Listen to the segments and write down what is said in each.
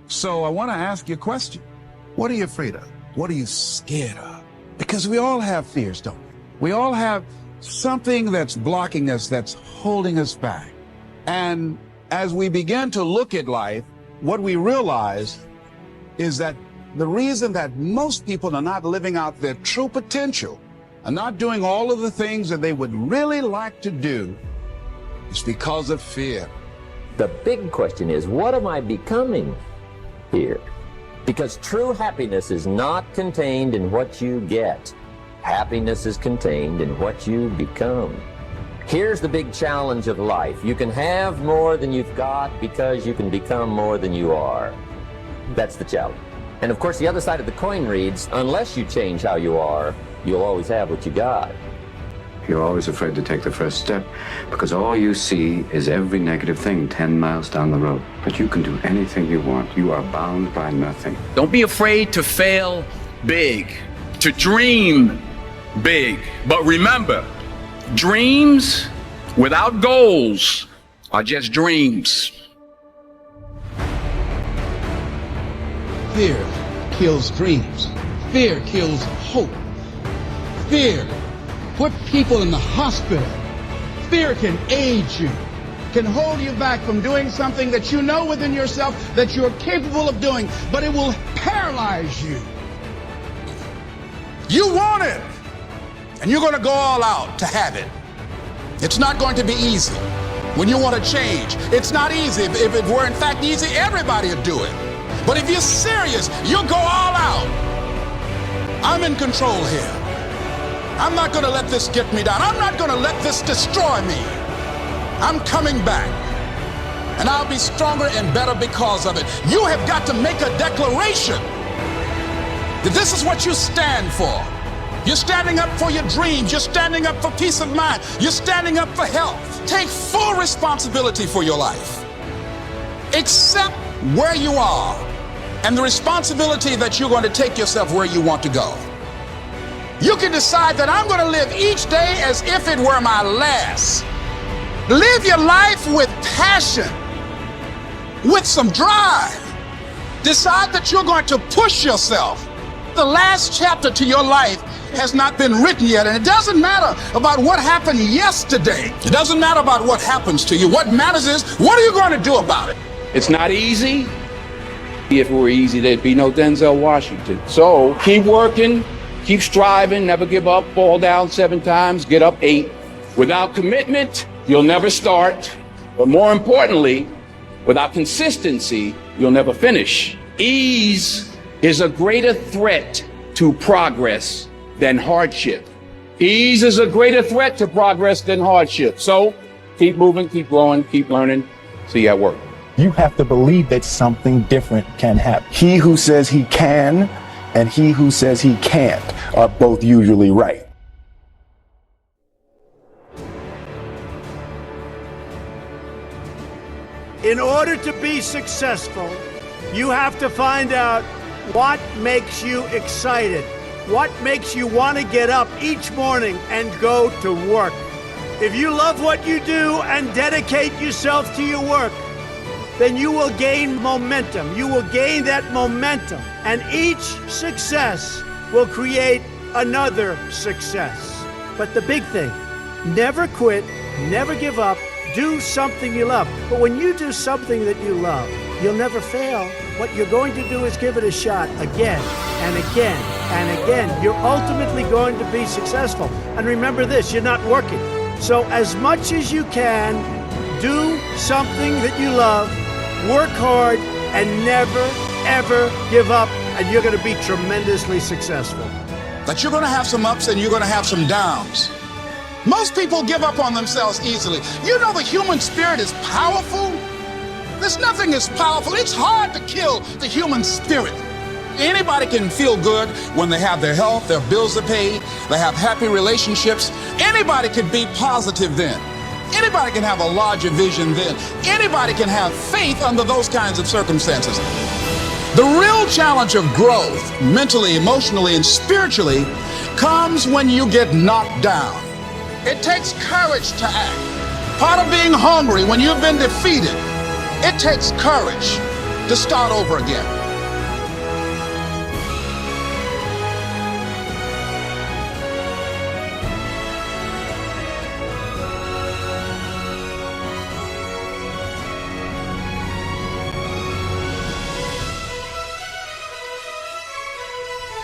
So I want to ask you a question. What are you afraid of? What are you scared of? Because we all have fears, don't we? We all have something that's blocking us, that's holding us back. And as we begin to look at life, what we realize is that the reason that most people are not living out their true potential, are not doing all of the things that they would really like to do, is because of fear. The big question is, what am I becoming here? Because true happiness is not contained in what you get. Happiness is contained in what you become. Here's the big challenge of life. You can have more than you've got because you can become more than you are. That's the challenge. And of course, the other side of the coin reads, unless you change how you are, you'll always have what you got. You're always afraid to take the first step because all you see is every negative thing 10 miles down the road. But you can do anything you want. You are bound by nothing. Don't be afraid to fail big, to dream big. But remember, dreams without goals are just dreams. Fear kills dreams. Fear kills hope. Fear put people in the hospital. Fear can age you, can hold you back from doing something that you know within yourself that you're capable of doing, but it will paralyze you. You want it, and you're going to go all out to have it. It's not going to be easy. When you want to change, it's not easy. If it were in fact easy, everybody would do it. But if you're serious, you'll go all out. I'm in control here. I'm not going to let this get me down. I'm not going to let this destroy me. I'm coming back. And I'll be stronger and better because of it. You have got to make a declaration that this is what you stand for. You're standing up for your dreams. You're standing up for peace of mind. You're standing up for health. Take full responsibility for your life. Accept where you are and the responsibility that you're going to take yourself where you want to go. You can decide that I'm going to live each day as if it were my last. Live your life with passion, with some drive. Decide that you're going to push yourself. The last chapter to your life has not been written yet, and it doesn't matter about what happened yesterday. It doesn't matter about what happens to you. What matters is, what are you going to do about it? It's not easy. If it were easy, there'd be no Denzel Washington. So keep working, keep striving, never give up, fall down 7 times, get up 8. Without commitment, you'll never start. But more importantly, without consistency, you'll never finish. Ease is a greater threat to progress than hardship. Ease is a greater threat to progress than hardship. So keep moving, keep growing, keep learning. See you at work. You have to believe that something different can happen. He who says he can and he who says he can't are both usually right. In order to be successful, you have to find out what makes you excited, what makes you want to get up each morning and go to work. If you love what you do and dedicate yourself to your work, then you will gain momentum. You will gain that momentum, and each success will create another success. But the big thing, never quit, never give up, do something you love. But when you do something that you love, you'll never fail. What you're going to do is give it a shot again and again and again. You're ultimately going to be successful. And remember this, you're not working. So as much as you can, do something that you love, work hard, and never, ever give up, and you're going to be tremendously successful. That you're going to have some ups and you're going to have some downs. Most people give up on themselves easily. You know the human spirit is powerful. There's nothing as powerful. It's hard to kill the human spirit. Anybody can feel good when they have their health, their bills are paid, they have happy relationships. Anybody can be positive then. Anybody can have a larger vision then. Anybody can have faith under those kinds of circumstances. The real challenge of growth, mentally, emotionally, and spiritually, comes when you get knocked down. It takes courage to act. Part of being hungry when you've been defeated, it takes courage. to start over again.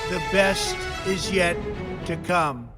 The best is yet to come.